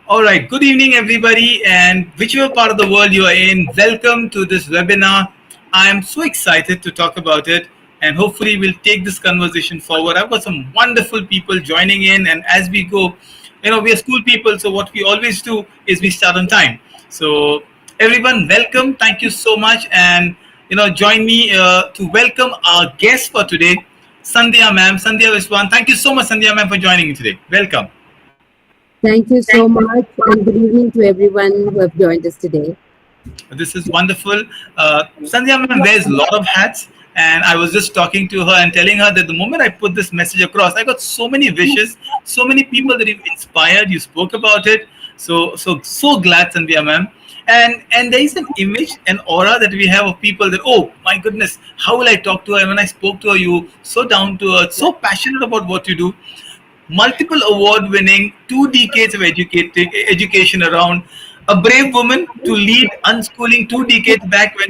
All right. Good evening, everybody, and whichever part of the world you are in, welcome to this webinar. I am so excited to talk about it, and hopefully, we'll take this conversation forward. I've got some wonderful people joining in, and as we go, we are school people, so what we always do is we start on time. So, everyone, welcome. Thank you so much, and join me to welcome our guest for today, Sandhya ma'am, Sandhya Viswan. Thank you so much, Sandhya ma'am, for joining me today. Welcome. Thank you so much, and good evening to everyone who have joined us today. This is wonderful. Sandhya ma'am wears a lot of hats, and I was just talking to her and telling her that the moment I put this message across, I got so many wishes, so many people that you've inspired. You spoke about it, so glad, Sandhya ma'am. And there is an image, an aura that we have of people that, oh my goodness, how will I talk to her? And when I spoke to her, you so down to earth, so passionate about what you do, multiple award winning, 2 decades of education around, a brave woman to lead unschooling 2 decades back when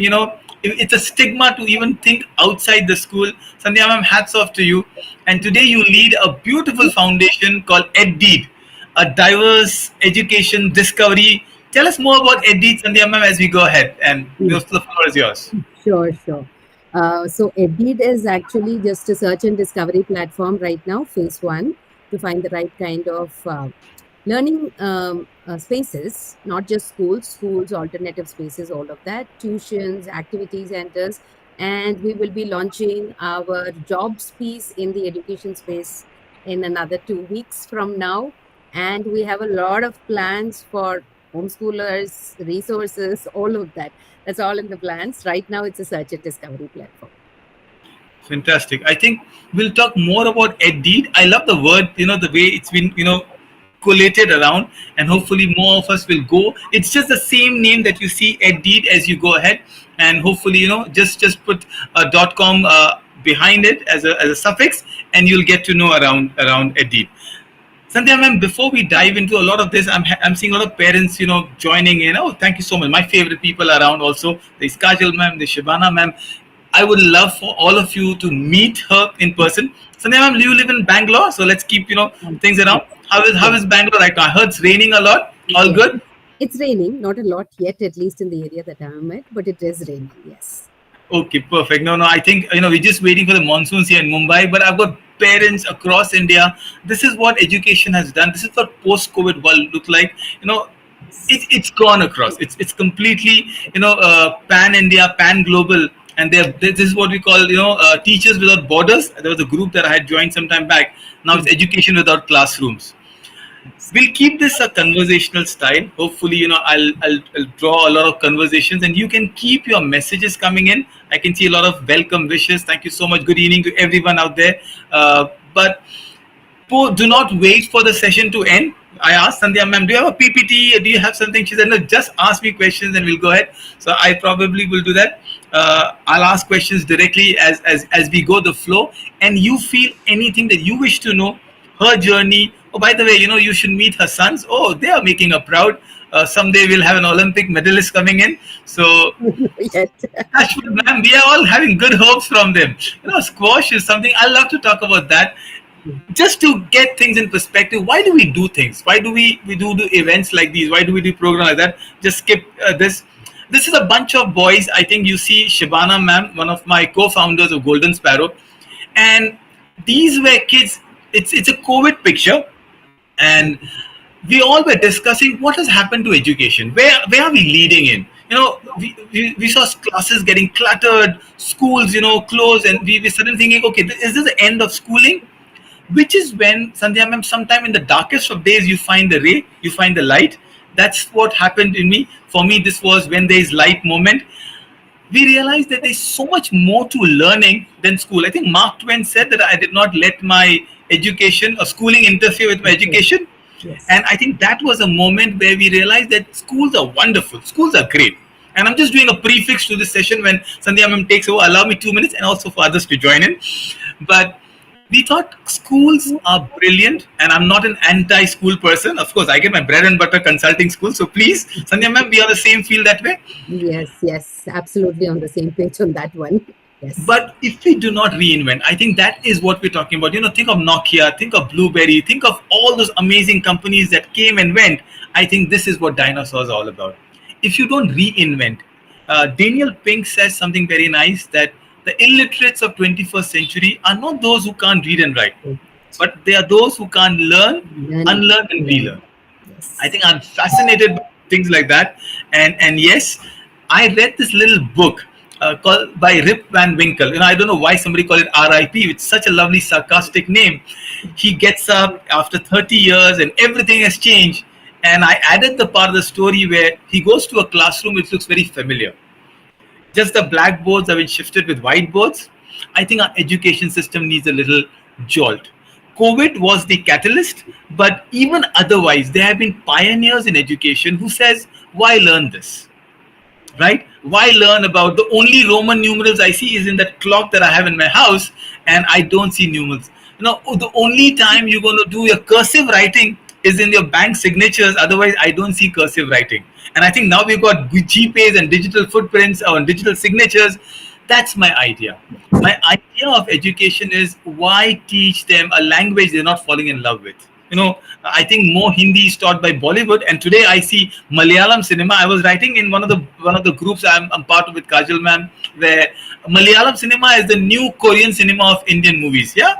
it's a stigma to even think outside the school. Sandhya ma'am, hats off to you. And today you lead a beautiful foundation called EdDeed, a diverse education discovery. Tell us more about EdDeed, Sandhya ma'am, as we go ahead, and the floor is yours. Sure. So EdDeed is actually just a search and discovery platform right now, phase 1, to find the right kind of learning spaces, not just schools, alternative spaces, all of that, tuitions, activity centers, and we will be launching our jobs piece in the education space in another 2 weeks from now. And we have a lot of plans for homeschoolers, resources, all of that. That's all in the plans. Right now, it's a search and discovery platform. Fantastic. I think we'll talk more about EdDeed. I love the word, the way it's been, collated around, and hopefully more of us will go. It's just the same name that you see EdDeed as you go ahead, and hopefully, just put a .com behind it as a suffix, and you'll get to know around EdDeed. Sandhya ma'am, before we dive into a lot of this, I'm seeing a lot of parents, joining in. Oh, thank you so much. My favorite people around also. There's Kajal ma'am, there's Shivana ma'am. I would love for all of you to meet her in person. Sandhya ma'am, you live in Bangalore, so let's keep, things around. How is Bangalore right now? I heard it's raining a lot. All good? It's raining, not a lot yet, at least in the area that I'm at, but it is raining, yes. Okay, perfect. No, I think, we're just waiting for the monsoons here in Mumbai, but I've got parents across India. This is what education has done. This is what post-COVID world look like. It's gone across. It's completely, pan-India, pan-global. And this is what we call, teachers without borders. There was a group that I had joined some time back. Now it's education without classrooms. We'll keep this a conversational style. Hopefully, I'll draw a lot of conversations, and you can keep your messages coming in. I can see a lot of welcome wishes. Thank you so much. Good evening to everyone out there. But do not wait for the session to end. I asked Sandhya ma'am, do you have a PPT? Do you have something? She said, no, just ask me questions and we'll go ahead. So I probably will do that. I'll ask questions directly as we go the flow, and you feel anything that you wish to know, her journey. Oh, by the way, you should meet her sons. Oh, they are making her proud. Someday we'll have an Olympic medalist coming in. So, ma'am, we are all having good hopes from them. Squash is something I love to talk about that. Just to get things in perspective, why do we do things? Why do we do events like these? Why do we do programs like that? Just skip this. This is a bunch of boys. I think you see Shibana ma'am, one of my co-founders of Golden Sparrow. And these were kids. It's a COVID picture. And we all were discussing what has happened to education. Where are we leading in? We saw classes getting cluttered, schools, closed. And we started thinking, okay, is this the end of schooling? Which is when, Sandhya ma'am, sometime in the darkest of days, you find the ray, you find the light. That's what happened in me. For me, this was when there is light moment. We realized that there's so much more to learning than school. I think Mark Twain said that I did not let my education or schooling interfere with my education. Yes. And I think that was a moment where we realized that schools are wonderful. Schools are great. And I'm just doing a prefix to this session when Sandhya ma'am takes over. Allow me 2 minutes and also for others to join in. But we thought schools are brilliant, and I'm not an anti-school person. Of course, I get my bread and butter consulting school. So please, Sandhya ma'am, we are the same feel that way. Yes, absolutely on the same page on that one. Yes. But if we do not reinvent, I think that is what we're talking about. Think of Nokia, think of Blueberry, think of all those amazing companies that came and went. I think this is what dinosaurs are all about. If you don't reinvent, Daniel Pink says something very nice, that the illiterates of 21st century are not those who can't read and write, but they are those who can't learn, Learn, unlearn, and learn. relearn. I Yes. think I'm fascinated by things like that. And yes, I read this little book called by Rip Van Winkle. I don't know why somebody called it R.I.P. It's such a lovely sarcastic name. He gets up after 30 years and everything has changed. And I added the part of the story where he goes to a classroom which looks very familiar. Just the blackboards have been shifted with whiteboards. I think our education system needs a little jolt. COVID was the catalyst, but even otherwise, there have been pioneers in education who says, "Why learn this?" Right? Why learn about the only Roman numerals I see is in that clock that I have in my house, and I don't see numerals. The only time you're going to do your cursive writing is in your bank signatures. Otherwise, I don't see cursive writing. And I think now we've got GPays and digital footprints or digital signatures. That's my idea. My idea of education is, why teach them a language they're not falling in love with? I think more Hindi is taught by Bollywood, and today I see Malayalam cinema. I was writing in one of the groups I'm part of with Kajal ma'am, where Malayalam cinema is the new Korean cinema of Indian movies. Yeah,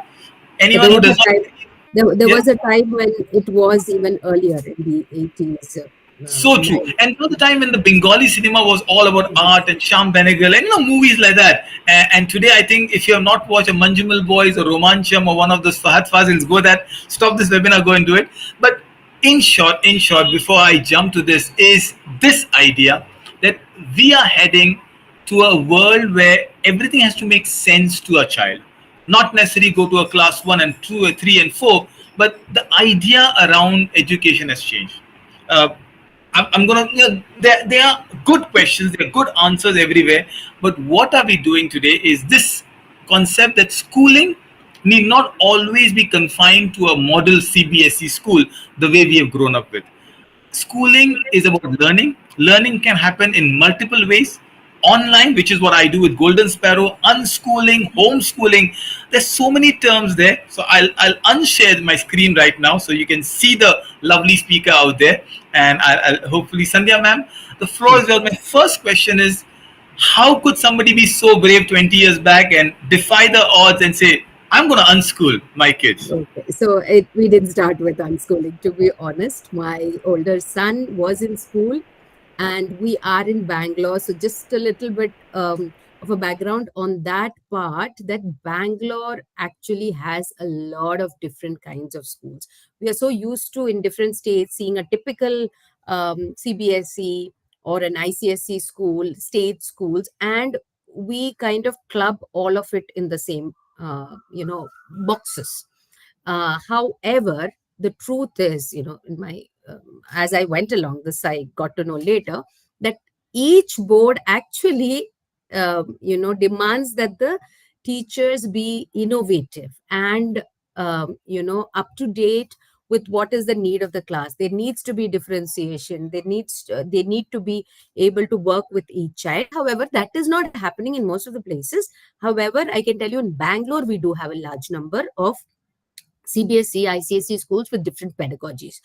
Yeah, anyone there who was does a not, time. There yeah. was a time when it was even earlier in the 80s, So true. 90s. And the time when the Bengali cinema was all about art and Sham Benegal and movies like that. And today, I think if you have not watched a Manjumal Boys or Romancham or one of those Fahad Fazils, go that stop this webinar, go and do it. But in short, before I jump to this, is this idea that we are heading to a world where everything has to make sense to a child, not necessarily go to a class 1 and 2 or 3 and 4, but the idea around education has changed. uh, I'm gonna, there are good questions, there are good answers everywhere, but what are we doing today is this concept that schooling need not always be confined to a model CBSE school the way we have grown up with. Schooling is about learning. Learning can happen in multiple ways. Online, which is what I do with Golden Sparrow, unschooling, homeschooling. There's so many terms there. So I'll unshare my screen right now so you can see the lovely speaker out there. And I'll hopefully, Sandhya ma'am, the floor is yours. My first question is, how could somebody be so brave 20 years back and defy the odds and say, I'm going to unschool my kids? Okay, so we didn't start with unschooling. To be honest, my older son was in school, and we are in Bangalore. So just a little bit of a background on that part. That Bangalore actually has a lot of different kinds of schools. We are so used to in different states seeing a typical CBSE or an ICSE school, state schools, and we kind of club all of it in the same boxes. However, the truth is, in my as I went along this, I got to know later that each board actually, demands that the teachers be innovative and up to date with what is the need of the class. There needs to be differentiation. They need to be able to work with each child. However, that is not happening in most of the places. However, I can tell you in Bangalore we do have a large number of CBSE, ICSE schools with different pedagogies,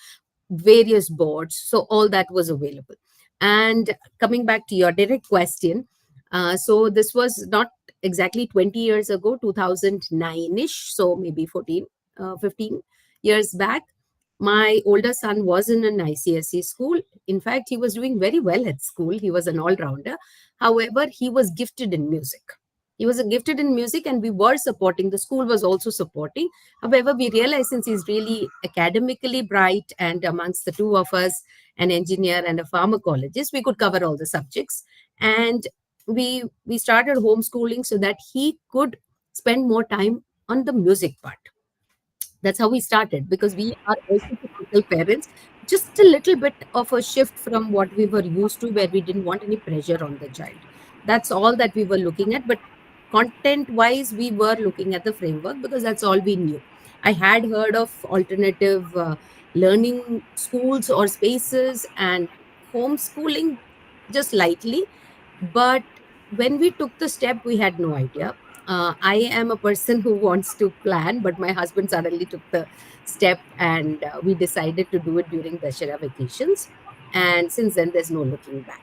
various boards. So all that was available. And coming back to your direct question, so this was not exactly 20 years ago, 2009-ish, so maybe 14, 15 years back. My older son was in an ICSE school. In fact, he was doing very well at school. He was an all-rounder. However, he was gifted in music. He was gifted in music, and we were supporting. The school was also supporting. However, we realized since he's really academically bright, and amongst the two of us, an engineer and a pharmacologist, we could cover all the subjects. And we started homeschooling so that he could spend more time on the music part. That's how we started, because we are also typical parents. Just a little bit of a shift from what we were used to, where we didn't want any pressure on the child. That's all that we were looking at. But content wise, we were looking at the framework because that's all we knew. I had heard of alternative learning schools or spaces and homeschooling just lightly, but when we took the step, we had no idea. I am a person who wants to plan, but my husband suddenly took the step, and we decided to do it during Dashera vacations. And since then, there's no looking back.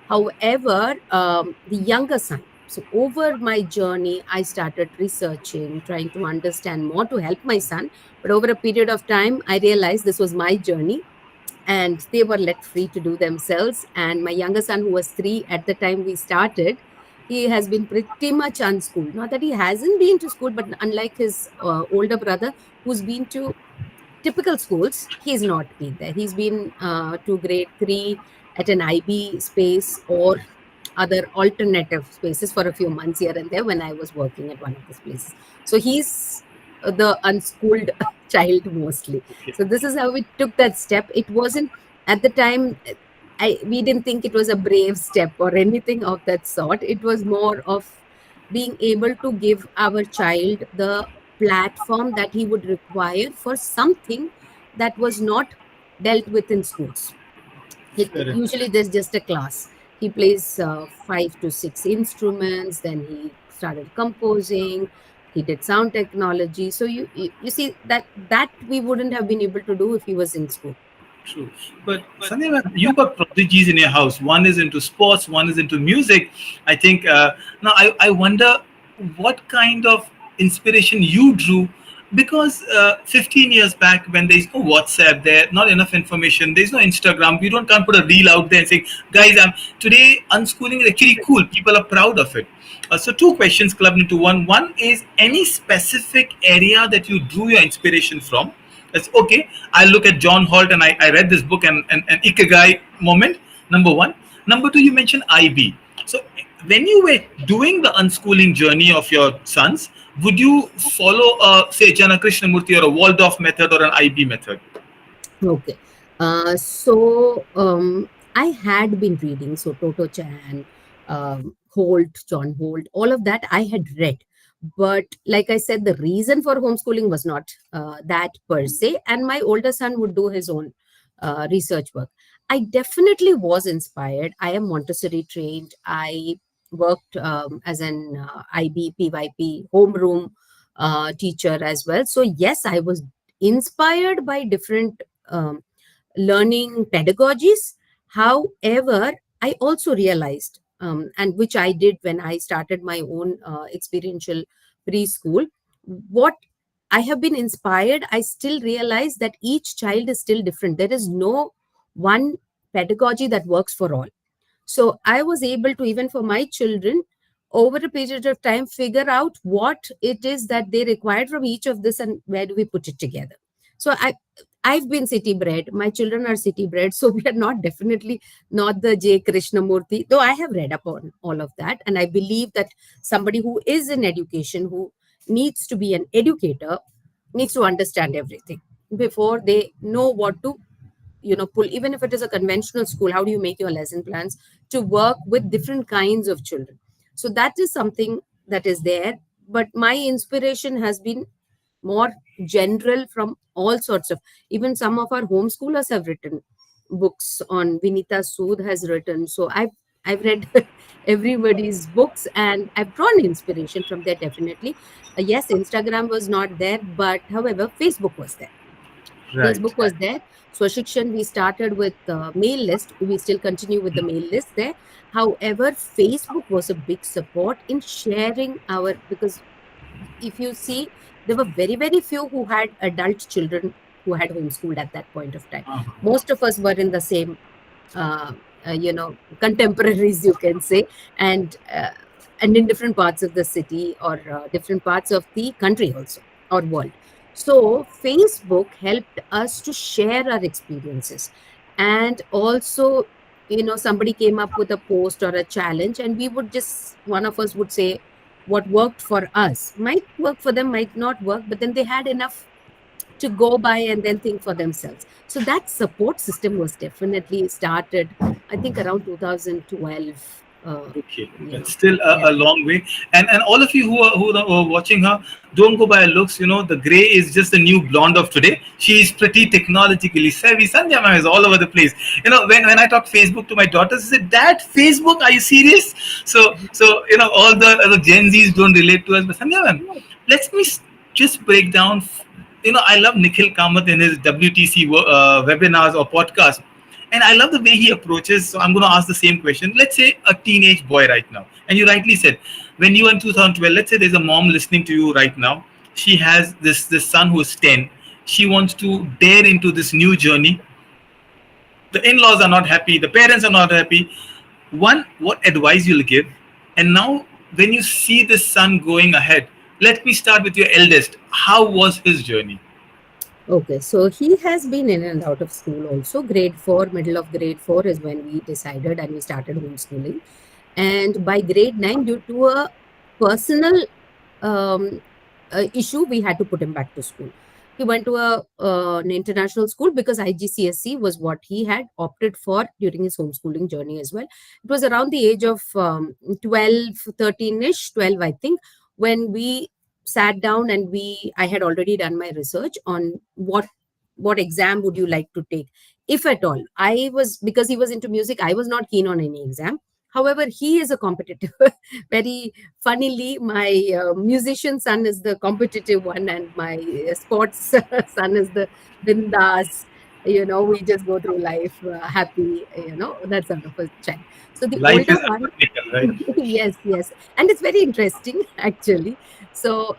However, the younger son, so over my journey, I started researching, trying to understand more to help my son. But over a period of time, I realized this was my journey and they were let free to do themselves. And my younger son, who was 3 at the time we started, he has been pretty much unschooled. Not that he hasn't been to school, but unlike his older brother, who's been to typical schools, he's not been there. He's been to grade 3 at an IB space or other alternative spaces for a few months here and there when I was working at one of these places. So he's the unschooled child mostly. Okay. So this is how we took that step. It wasn't at the time. We didn't think it was a brave step or anything of that sort. It was more of being able to give our child the platform that he would require for something that was not dealt with in schools. Fair enough. Usually there's just a class. He plays 5 to 6 instruments, then he started composing, he did sound technology. So you see that we wouldn't have been able to do if he was in school. True. But Sandhya, ma'am, you got prodigies in your house. One is into sports, one is into music. I think, now I wonder what kind of inspiration you drew, because 15 years back, when there's no WhatsApp, there not enough information, there's no Instagram, we don't can't put a reel out there and say, guys, I'm today unschooling is actually cool. People are proud of it. So two questions clubbed into one. One is any specific area that you drew your inspiration from. That's okay. I look at John Holt and I read this book and Ikigai moment. Number one. Number two, you mentioned IB. So when you were doing the unschooling journey of your sons, would you follow say Jana Krishnamurti or a Waldorf method or an IB method? Okay. I had been reading, so Toto Chan, Holt, John Holt, all of that I had read. But like I said, the reason for homeschooling was not that per se. And my older son would do his own research work. I definitely was inspired. I am Montessori trained. I worked as an IB, PYP, homeroom teacher as well. So, yes, I was inspired by different learning pedagogies. However, I also realized, and which I did when I started my own experiential preschool, what I have been inspired, I still realize that each child is still different. There is no one pedagogy that works for all. So I was able to, even for my children, over a period of time, figure out what it is that they required from each of this and where do we put it together. So I've been city bred. My children are city bred. So we are not definitely not the J. Krishnamurti, though I have read upon all of that. And I believe that somebody who is in education, who needs to be an educator, needs to understand everything before they know what to pull. Even if it is a conventional school, how do you make your lesson plans to work with different kinds of children? So that is something that is there. But my inspiration has been more general, from all sorts of, even some of our homeschoolers have written books on. Vinita Sood has written. So I've read everybody's books and I've drawn inspiration from there, definitely. Yes, Instagram was not there, but however, Facebook was there. Right. Facebook was there. So Shikshan, we started with the mail list. We still continue with the mail list there. However, Facebook was a big support in sharing our, because if you see, there were very, very few who had adult children who had homeschooled at that point of time. Uh-huh. Most of us were in the same, uh, contemporaries, you can say, and in different parts of the city or different parts of the country also, or world. So Facebook helped us to share our experiences. And also, somebody came up with a post or a challenge, and we would just, one of us would say, what worked for us might work for them, might not work, but then they had enough to go by and then think for themselves. So that support system was definitely started, I think, around 2012. Okay, You that's know, still yeah. a long way. And all of you who are watching her, don't go by her looks. The gray is just the new blonde of today. She is pretty technologically savvy. Sandhya ma'am is all over the place. When I talk Facebook to my daughters, I say, "Dad, Facebook? Are you serious?" So all the Gen Zs don't relate to us, but Sandhya ma'am, let me just break down. I love Nikhil Kamath in his WTC webinars or podcast. And I love the way he approaches. So I'm going to ask the same question. Let's say a teenage boy right now, and you rightly said, when you were in 2012, let's say there's a mom listening to you right now. She has this son who's 10. She wants to dare into this new journey. The in-laws are not happy. The parents are not happy. One, what advice you'll give? And now, when you see this son going ahead, let me start with your eldest. How was his journey? Okay, so he has been in and out of school also. Grade four, middle of grade four is when we decided and we started homeschooling. And by grade nine, due to a personal um, issue, we had to put him back to school. He went to an international school because IGCSE was what he had opted for during his homeschooling journey as well. It was around the age of 12, 13-ish, 12, I think, when we sat down and I had already done my research on what exam would you like to take, if at all. I was, because he was into music, I was not keen on any exam. However, he is a competitive. Very funnily, my musician son is the competitive one, and my sports son is the bindas. We just go through life happy. That sort of a child. So the Life older is one, unpractical, right? yes, yes, and it's very interesting actually. So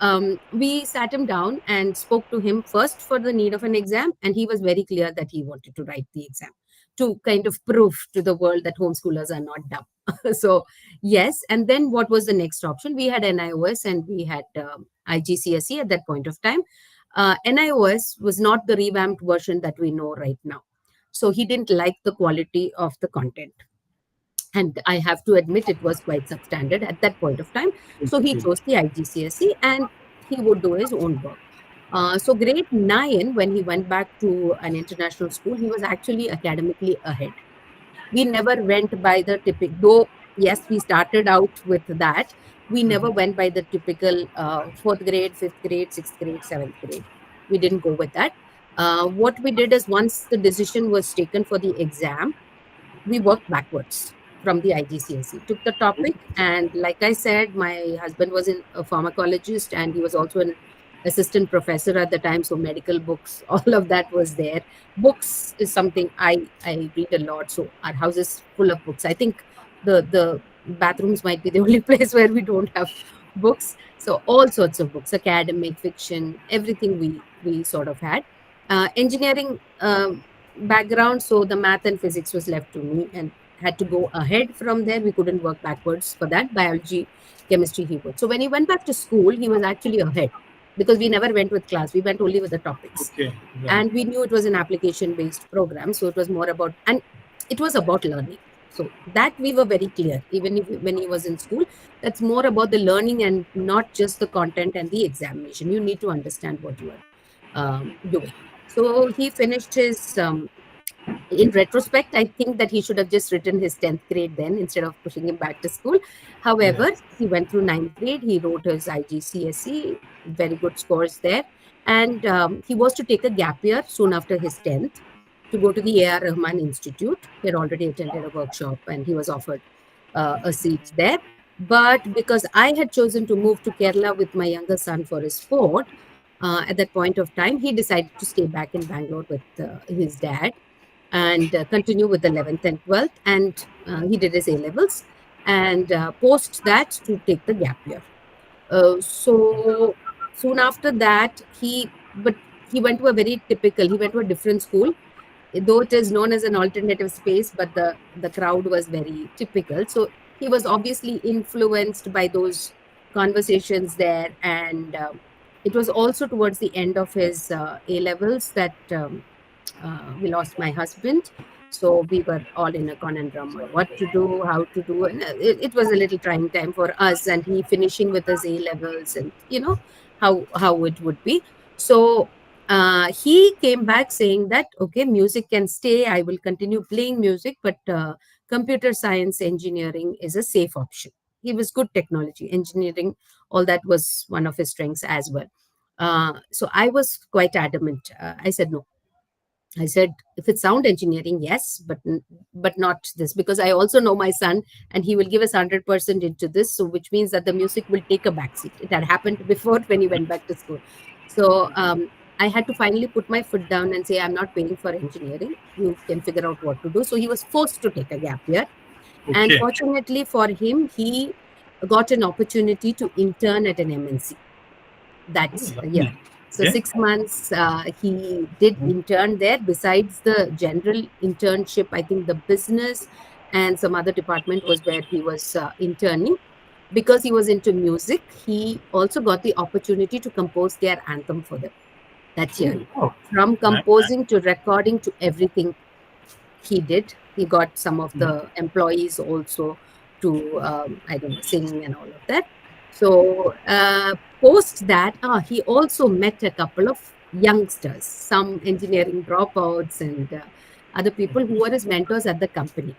we sat him down and spoke to him first for the need of an exam, and he was very clear that he wanted to write the exam to kind of prove to the world that homeschoolers are not dumb. So yes, and then what was the next option? We had NIOS and we had IGCSE at that point of time. NIOS was not the revamped version that we know right now. So he didn't like the quality of the content. And I have to admit, it was quite substandard at that point of time. So he Okay. chose the IGCSE and he would do his own work. So grade nine, when he went back to an international school, he was actually academically ahead. We never went by the typical, though, yes, we started out with that. We never went by the typical fourth grade, fifth grade, sixth grade, seventh grade. We didn't go with that. What we did is, once the decision was taken for the exam, we worked backwards from the IGCSE, took the topic. And like I said, my husband was a pharmacologist and he was also an assistant professor at the time. So medical books, all of that was there. Books is something I read a lot. So our house is full of books. I think the bathrooms might be the only place where we don't have books. So all sorts of books, academic, fiction, everything we sort of had. Engineering background, so the math and physics was left to me and had to go ahead from there. We couldn't work backwards for that. Biology, chemistry, he would. So when he went back to school, he was actually ahead because we never went with class. We went only with the topics. Okay. Right. And we knew it was an application based program. So it was more about, and it was about learning. So that we were very clear, even if when he was in school, that's more about the learning and not just the content and the examination. You need to understand what you are doing. So he finished his in retrospect, I think that he should have just written his 10th grade then instead of pushing him back to school. Yeah. However, he went through ninth grade, he wrote his IGCSE, very good scores there. And he was to take a gap year soon after his 10th to go to the A.R. Rahman Institute. He had already attended a workshop and he was offered a seat there. But because I had chosen to move to Kerala with my younger son for his sport, at that point of time, he decided to stay back in Bangalore with his dad and continue with the 11th and 12th. And he did his A levels and post that to take the gap year. So soon after that, but he went to a very typical, he went to a different school, though it is known as an alternative space, but the crowd was very typical. So he was obviously influenced by those conversations there. And it was also towards the end of his A levels that we lost my husband. So we were all in a conundrum on what to do, how to do. And it was a little trying time for us. And he finishing with his A levels, and how it would be. So he came back saying that, okay, music can stay. I will continue playing music, but computer science engineering is a safe option. He was good technology, engineering, all that was one of his strengths as well. So I was quite adamant. I said no. I said, if it's sound engineering, yes, but not this, because I also know my son, and he will give us 100% into this. So which means that the music will take a backseat. It had happened before when he went back to school. So I had to finally put my foot down and say, I'm not paying for engineering. You can figure out what to do. So he was forced to take a gap year, and Okay. fortunately for him, he got an opportunity to intern at an MNC that Oh, year. lovely. So Okay. 6 months he did intern there. Besides the general internship, I think the business and some other department was where he was interning. Because he was into music, he also got the opportunity to compose their anthem for them that year. Oh, wow. From Nice. composing to recording to everything, he did. He got some of the employees also to, I don't know, sing and all of that. So post that, he also met a couple of youngsters, some engineering dropouts and other people who were his mentors at the company.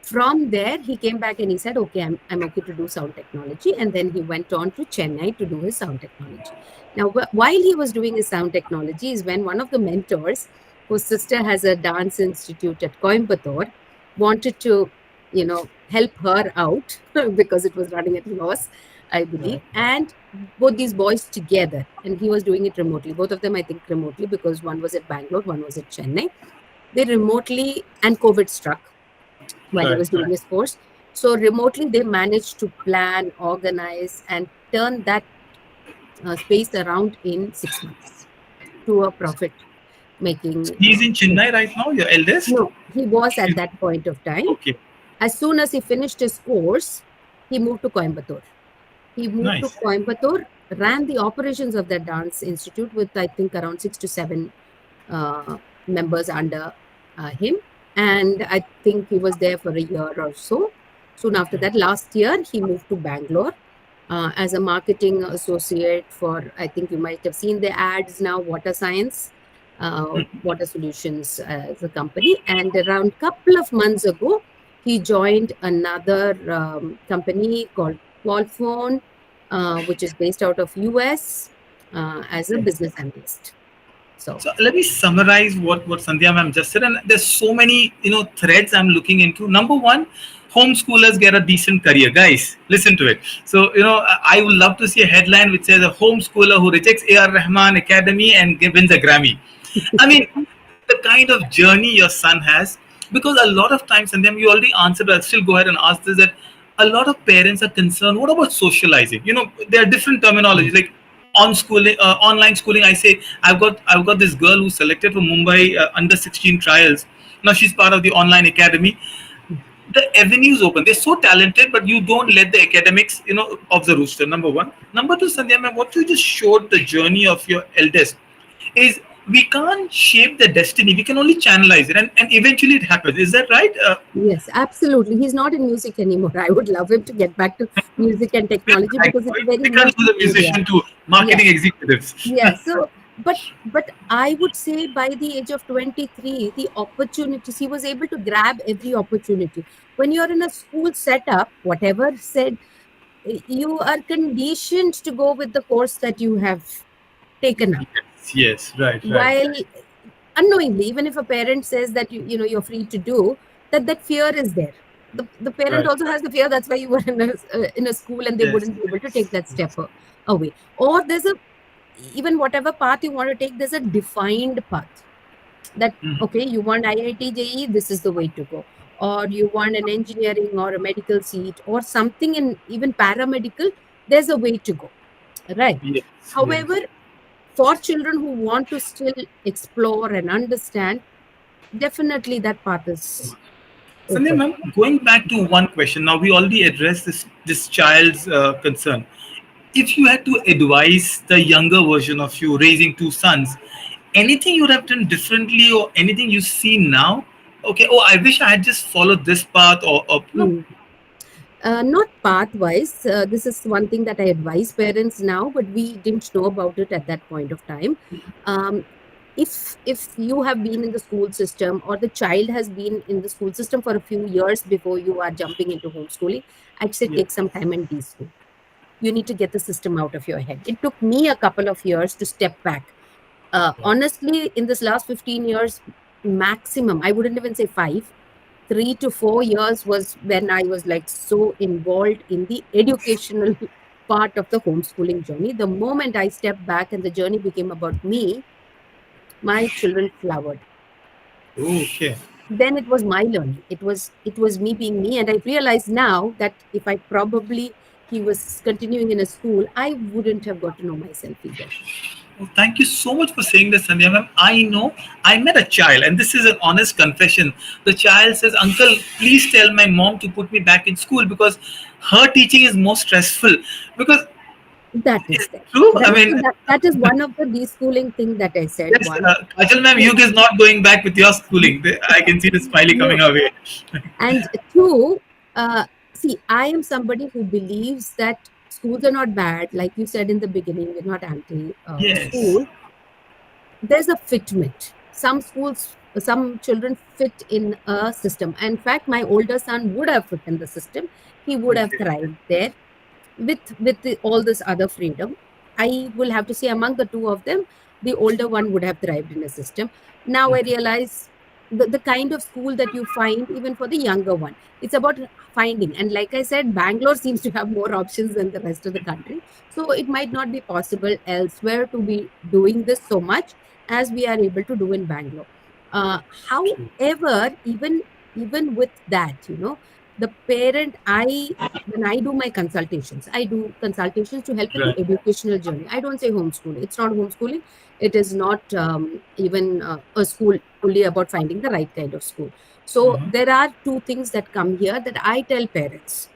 From there, he came back and he said, okay, I'm okay to do sound technology. And then he went on to Chennai to do his sound technology. Now, while he was doing his sound technology is when one of the mentors, whose sister has a dance institute at Coimbatore, wanted to, help her out because it was running at a loss, I believe. And both these boys together, and he was doing it remotely. Both of them, I think, remotely, because one was at Bangalore, one was at Chennai. They remotely, and COVID struck while he Right. was doing his course. So remotely, they managed to plan, organize, and turn that space around in 6 months to a profit making. He's in Chennai right now, your eldest? No, he was at He's, that point of time. okay. As soon as he finished his course, he moved to Coimbatore. He moved to Nice. Coimbatore, ran the operations of the dance institute with, I think, around 6 to 7 uh, members under him. And I think he was there for a year or so. Soon after that, last year, he moved to Bangalore as a marketing associate for, I think you might have seen the ads now, Water Science, Water Solutions as a company. And around couple of months ago, he joined another company called Qualphone, which is based out of US as a business analyst. So So let me summarize what Sandhya ma'am just said. And there's so many, threads I'm looking into. Number one, homeschoolers get a decent career. Guys, listen to it. So, I would love to see a headline which says a homeschooler who rejects A.R. Rahman Academy and wins a Grammy. I mean, the kind of journey your son has, because a lot of times, and then you already answered, but I'll still go ahead and ask this, that a lot of parents are concerned, what about socializing? There are different terminologies like on schooling, online schooling. I say, I've got this girl who's selected for Mumbai under 16 trials. Now she's part of the online academy. The avenues open. They're so talented, but you don't let the academics, of the rooster. Number one. Number two, Sandhya ma'am, what you just showed the journey of your eldest is we can't shape the destiny. We can only channelize it, and eventually it happens. Is that right? yes, absolutely. He's not in music anymore. I would love him to get back to music and technology Right. because it's a very Becomes niche the area. musician to Yeah. marketing executives. Yes. So, but I would say by the age of 23, the opportunities, he was able to grab every opportunity. When you're in a school setup, whatever said, you are conditioned to go with the course that you have taken up. Yes, yes, right, right, While unknowingly, even if a parent says that you're free to do, that fear is there. The parent right. also has the fear. That's why you were in a school and they Yes, wouldn't be able to yes, take that step yes. away. Or there's a, even whatever path you want to take, there's a defined path that, okay, you want IIT JEE, this is the way to go. Or you want an engineering or a medical seat or something in even paramedical, there's a way to go, right? Yes, yes. However, for children who want to still explore and understand, definitely that path is Sandhya open. ma'am, going back to one question. Now we already addressed this child's concern. If you had to advise the younger version of you raising two sons, anything you would have done differently or anything you see now? Okay, oh, I wish I had just followed this path or no. Mm. Not path-wise. This is one thing that I advise parents now, but we didn't know about it at that point of time. Um, if you have been in the school system, or the child has been in the school system for a few years before you are jumping into homeschooling, I'd say Yes. take some time and de-school. You need to get the system out of your head. It took me a couple of years to step back. Right. Honestly, in this last 15 years, maximum, I wouldn't even say 5, 3 to 4 years was when I was like so involved in the educational part of the homeschooling journey. The moment I stepped back and the journey became about me, my children flowered. Okay. Then it was my learning. It was me being me, and I realize now that if I probably he was continuing in a school, I wouldn't have got to know myself either. Well, thank you so much for saying this, Sandhya ma'am. I know I met a child, and this is an honest confession. The child says, "Uncle, please tell my mom to put me back in school because her teaching is more stressful." Because That is it's there. true. I That, mean, that, that is one of the deschooling thing that I said yes, once. Kajal ma'am, you is not going back with your schooling. I can see the smiley No. coming our way. And two, see, I am somebody who believes that schools are not bad. Like you said in the beginning, you're not anti Yes. school. There's a fitment. Some schools, some children fit in a system. In fact, my older son would have fit in the system. He would have Okay. thrived there all this other freedom. I will have to say, among the two of them, the older one would have thrived in a system. Now I realize the kind of school that you find even for the younger one, it's about finding. And like I said, Bangalore seems to have more options than the rest of the country, so it might not be possible elsewhere to be doing this so much as we are able to do in Bangalore. uh, True. However, even with that, the parent, I when I do my consultations, I do consultations to help in the Right. educational journey. I don't say homeschooling. It's not homeschooling. It is not even a school only about finding the right kind of school. So Mhm. there are two things that come here that I tell parents.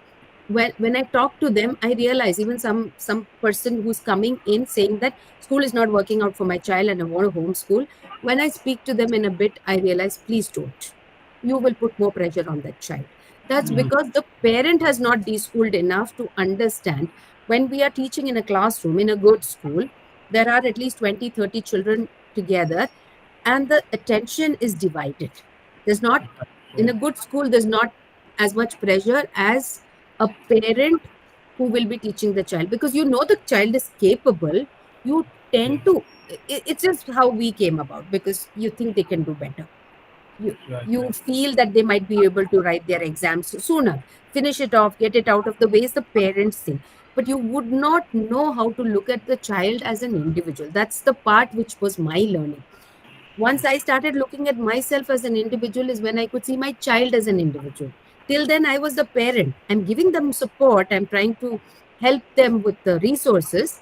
When I talk to them, I realize even some person who's coming in saying that school is not working out for my child and I want to homeschool. When I speak to them in a bit, I realize, please don't. You will put more pressure on that child. That's because the parent has not deschooled enough to understand. When we are teaching in a classroom in a good school, there are at least 20, 30 children together, and the attention is divided. There's not, in a good school, there's not as much pressure as a parent who will be teaching the child, because the child is capable. You Yeah. tend to, it's just how we came about, because you think they can do better. you Right. you Right. feel that they might be able to write their exams sooner, finish it off, get it out of the way, is the parents thing. But you would not know how to look at the child as an individual. That's the part which was my learning. Once I started looking at myself as an individual is when I could see my child as an individual. Till then, I was the parent. I'm giving them support. I'm trying to help them with the resources.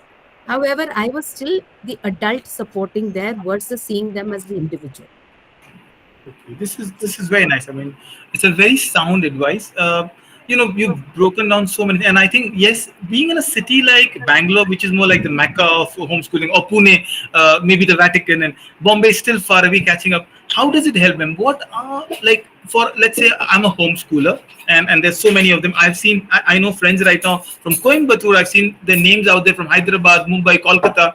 However, I was still the adult supporting there versus seeing them as the individual. Okay, this is very nice. I mean, it's a very sound advice. You've broken down so many, and I think yes, being in a city like Bangalore, which is more like the mecca of homeschooling, or Pune, maybe the Vatican, and Bombay is still far away catching up. How does it help them? What are like for let's say I'm a homeschooler, and there's so many of them. I know friends right now from Coimbatore. I've seen their names out there from Hyderabad, Mumbai, Kolkata.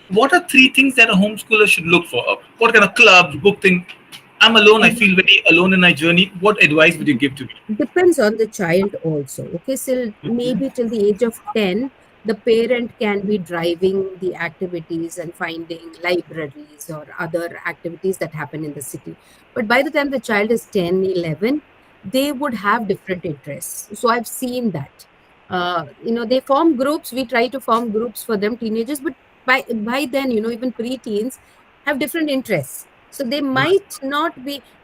What are three things that a homeschooler should look for? What kind of clubs, book thing? I'm alone. I feel very alone in my journey. What advice would you give to me? Depends on the child also. Okay, so maybe till the age of 10, the parent can be driving the activities and finding libraries or other activities that happen in the city. But by the time the child is 10, 11, they would have different interests. So I've seen that. They form groups. We try to form groups for them, teenagers, but by then, even preteens have different interests. So Right.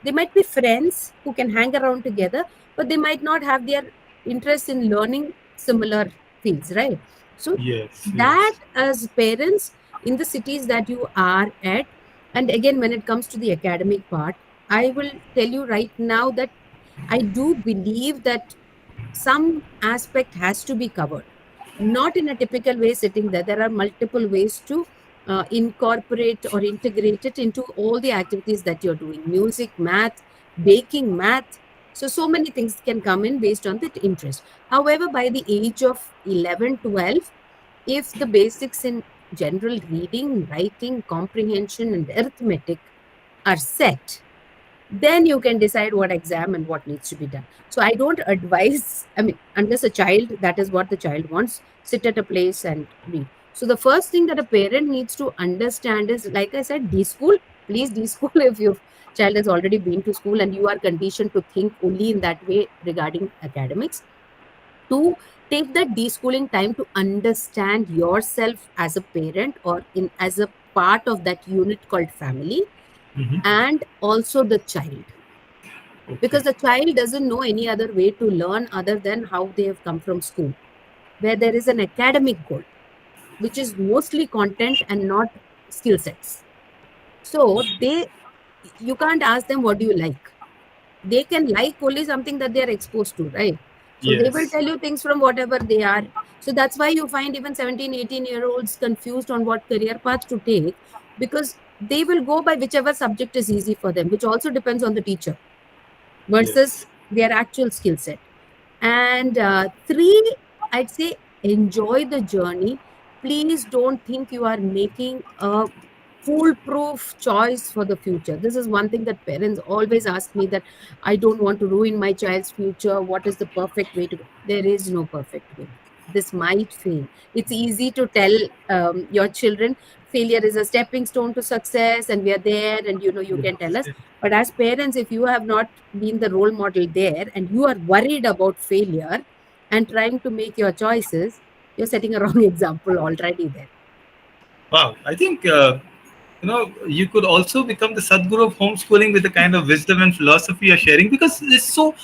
they might be friends who can hang around together, but they might not have their interest in learning similar fields, right? So Yes. that, Yes. as parents in the cities that you are at, and again, when it comes to the academic part, I will tell you right now that I do believe that some aspect has to be covered, not in a typical way sitting there. There are multiple ways to incorporate or integrate it into all the activities that you're doing: music, math, baking, math. So many things can come in based on that interest. However, by the age of 11, 12, if the basics in general reading, writing, comprehension, and arithmetic are set, then you can decide what exam and what needs to be done. So I don't advise, I mean, unless a child, that is what the child wants, sit at a place and read. So the first thing that a parent needs to understand is, like I said, de-school. Please de-school if your child has already been to school and you are conditioned to think only in that way regarding academics. To take that de-schooling time to understand yourself as a parent or in as a part of that unit called family, and also the child, Okay. because the child doesn't know any other way to learn other than how they have come from school, where there is an academic goal which is mostly content and not skill sets. So they, you can't ask them what do you like. They can like only something that they are exposed to, right? So they will Yes. tell you things from whatever they are. So that's why you find even 17, 18-year-olds confused on what career path to take, because they will go by whichever subject is easy for them, which also depends on the teacher Yes. versus their actual skill set. And three, I'd say enjoy the journey. Please don't think you are making a foolproof choice for the future. This is one thing that parents always ask me, that I don't want to ruin my child's future. What is the perfect way to go? There is no perfect way. This might fail. It's easy to tell your children failure is a stepping stone to success, and we are there, and you can tell us. Yes. But as parents, if you have not been the role model there and you are worried about failure and trying to make your choices, you're setting a wrong example already there. Wow. I think you could also become the Sadguru of homeschooling with the kind of wisdom and philosophy you're sharing, because it's so.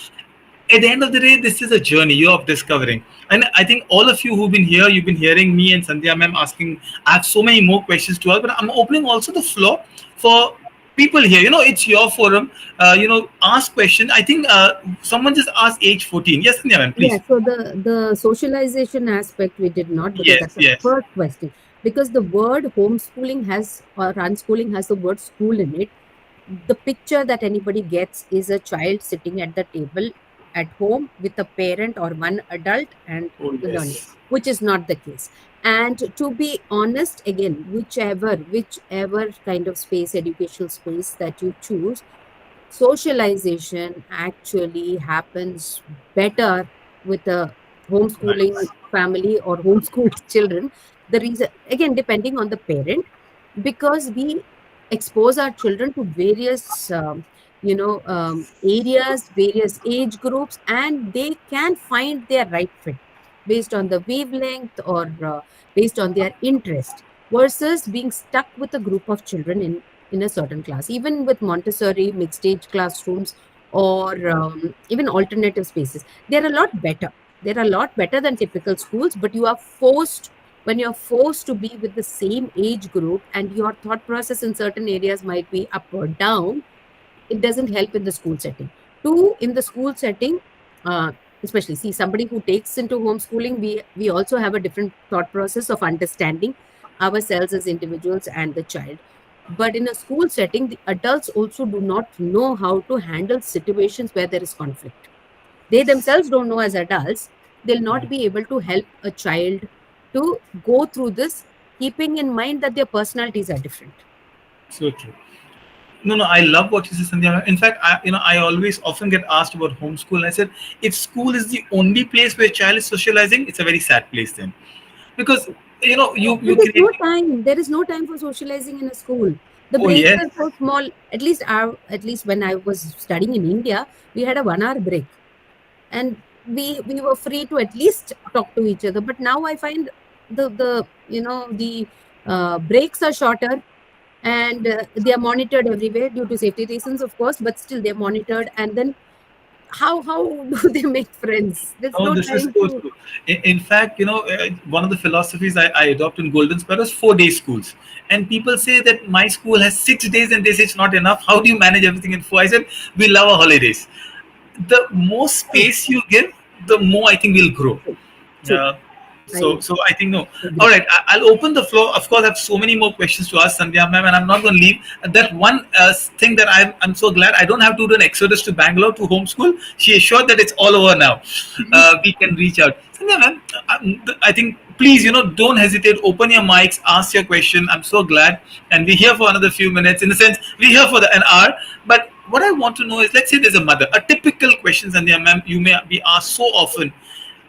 At the end of the day, this is a journey you're of discovering. And I think all of you who've been here, you've been hearing me and Sandhya ma'am asking. I have so many more questions to ask, but I'm opening also the floor for people here. It's your forum. Ask question. I think someone just asked age 14. Yes, Sandhya ma'am, Yeah, please. so the socialization aspect we did not, because Yes, that's the yes. first question. Because the word homeschooling has, or unschooling has the word school in it. The picture that anybody gets is a child sitting at the table at home with a parent or one adult and Oh, learning, yes. which is not the case. And to be honest, again, whichever kind of space, educational space that you choose, socialization actually happens better with a homeschooling Nice. family or homeschooled children. The reason, again, depending on the parent, because we expose our children to various areas, various age groups, and they can find their right fit based on the wavelength, or based on their interest, versus being stuck with a group of children in a certain class. Even with Montessori, mixed age classrooms, or even alternative spaces, they're a lot better. They're a lot better than typical schools, but you are forced, when you're forced to be with the same age group and your thought process in certain areas might be up or down, it doesn't help in the school setting. Two, in the school setting, uh, especially, see, somebody who takes into homeschooling, we also have a different thought process of understanding ourselves as individuals and the child. But in a school setting, the adults also do not know how to handle situations where there is conflict. They themselves don't know as adults. They'll not be able to help a child to go through this, keeping in mind that their personalities are different. So true. No, no, I love what you said, Sandhya. In fact, I always often get asked about homeschool. And I said, if school is the only place where a child is socializing, it's a very sad place then, because you There is no create. time. There is no time for socializing in a school. The Oh breaks yes. are so small. At least when I was studying in India, we had a 1 hour break, and we were free to at least talk to each other. But now I find the breaks are shorter, and they are monitored everywhere due to safety reasons, of course. But still, they're monitored. And then how do they make friends? There's Oh, no this is time so to. true. In fact, one of the philosophies I adopt in Golden Sparro is 4 day schools. And people say that my school has 6 days and they say it's not enough. How do you manage everything in 4? I said, we love our holidays. The more True, space you give, the more I think we'll grow. true, true. Yeah. I So I think no. All agree. right, I'll open the floor. Of course, I have so many more questions to ask Sandhya ma'am, and I'm not going to leave that one thing that I'm so glad I don't have to do an exodus to Bangalore to homeschool. She assured that it's all over now. We can reach out. Sandhya ma'am, I think please don't hesitate. Open your mics, ask your question. I'm so glad, and we're here for another few minutes. In a sense, we're here for an hour, but what I want to know is, let's say there's a mother, a typical question, Sandhya ma'am, you may be asked so often.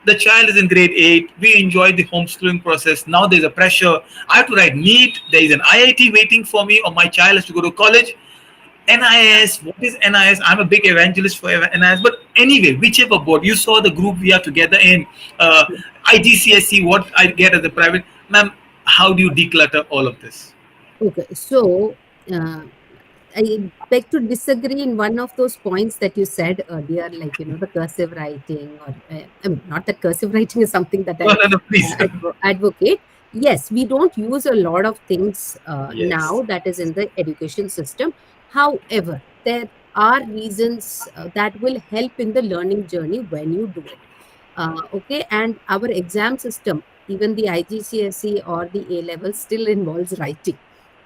The child is in grade 8. We enjoyed the homeschooling process. Now there's a pressure. I have to write NEET. There is an IIT waiting for me, or my child has to go to college. NIS, what is NIS? I'm a big evangelist for NIS. But anyway, whichever board, you saw the group we are together in, IGCSE, what I get as a private. Ma'am, how do you declutter all of this? Okay, so uh, I beg to disagree in one of those points that you said earlier, like, the cursive writing, or I mean, not that cursive writing is something that No, I no, no, please. advocate. Yes, we don't use a lot of things Yes. now that is in the education system. However, there are reasons that will help in the learning journey when you do it. Okay, and our exam system, even the IGCSE or the A level, still involves writing.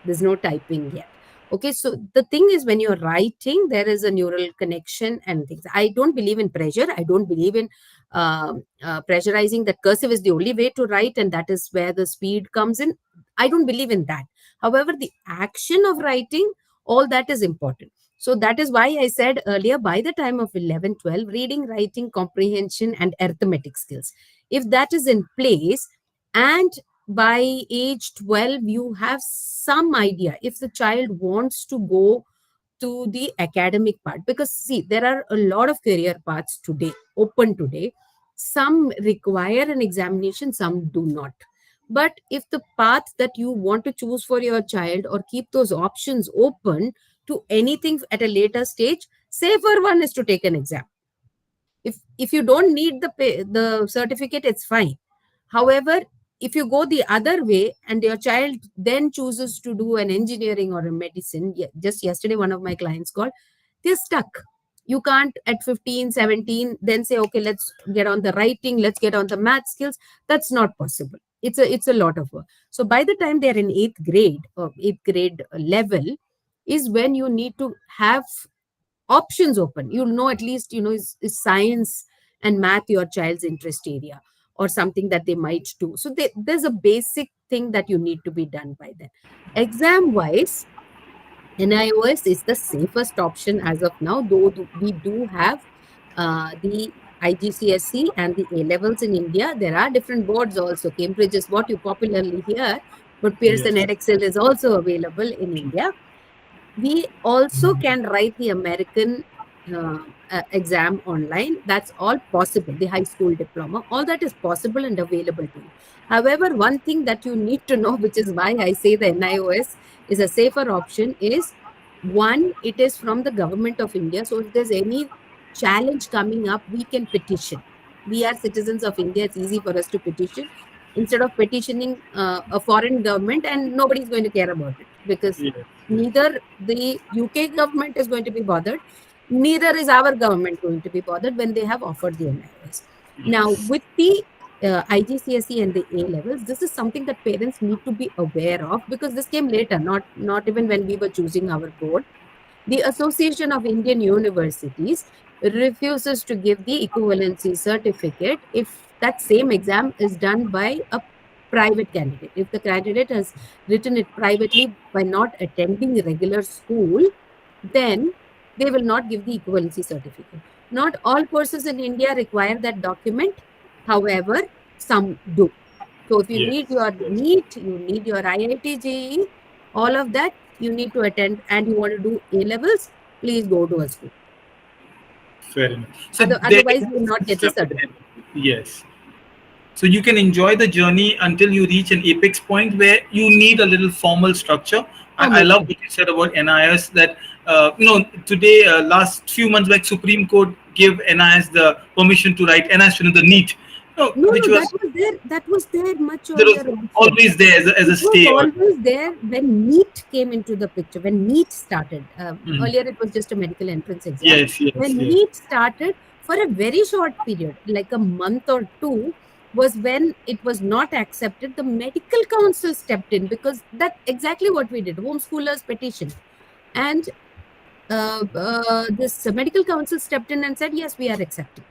There's no typing yet. Okay, so the thing is, when you're writing, there is a neural connection and things. I don't believe in pressure. I don't believe in pressurizing that cursive is the only way to write, and that is where the speed comes in. I don't believe in that. However, the action of writing, all that is important. So that is why I said earlier, by the time of 11, 12, reading, writing, comprehension, and arithmetic skills, if that is in place, and by age 12 you have some idea if the child wants to go to the academic part, because see, there are a lot of career paths today open today. Some require an examination, some do not. But if the path that you want to choose for your child, or keep those options open to anything at a later stage, safer one is to take an exam. If you don't need the certificate, it's fine. However, if you go the other way and your child then chooses to do an engineering or a medicine, just yesterday one of my clients called, they're stuck. You can't at 15, 17 then say, okay, let's get on the writing, let's get on the math skills. That's not possible. It's a lot of work. So by the time they're in 8th grade or 8th grade level is when you need to have options open. You'll know, at least, is science and math your child's interest area, or something that they might do. So there's a basic thing that you need to be done by then. Exam wise, NIOS is the safest option as of now, though we do have the IGCSE and the A levels in India. There are different boards also. Cambridge is what you popularly hear, but Pearson Yes. Edexcel is also available in India. We also can write the American uh, exam online. That's all possible. The high school diploma, all that is possible and available to you. However, one thing that you need to know, which is why I say the NIOS is a safer option, is one, it is from the government of India. So if there's any challenge coming up, we can petition. We are citizens of India. It's easy for us to petition instead of petitioning a foreign government, and nobody's going to care about it, because Yes. Yes. neither the UK government is going to be bothered, neither is our government going to be bothered when they have offered the NIOS. Now, Yes. with the IGCSE and the A levels, this is something that parents need to be aware of, because this came later, not even when we were choosing our board. The Association of Indian Universities refuses to give the equivalency certificate if that same exam is done by a private candidate. If the candidate has written it privately by not attending regular school, then they will not give the equivalency certificate. Not all courses in India require that document. However, some do. So if you Yes. need your Yes. NEET, you need your IIT JEE, all of that you need to attend, and you want to do A levels, please go to a school. Fair enough. So there is Otherwise, you will a not get the system at the certificate. end. Yes. So you can enjoy the journey until you reach an apex point where you need a little formal structure. I Formal love what structure. you said about NIS, that today, last few months back, Supreme Court gave NIS the permission to write NIS to the NEET, No, which no, that was was there. That was there much that earlier was also. always there as a It was stay. Or always there when NEET came into the picture, when NEET started. Mhm. Earlier, it was just a medical entrance exam. Yes, yes, When yes, NEET started, for a very short period, like a month or two, was when it was not accepted, the medical council stepped in, because that exactly what we did, homeschoolers petition. And this medical council stepped in and said, yes, we are accepting.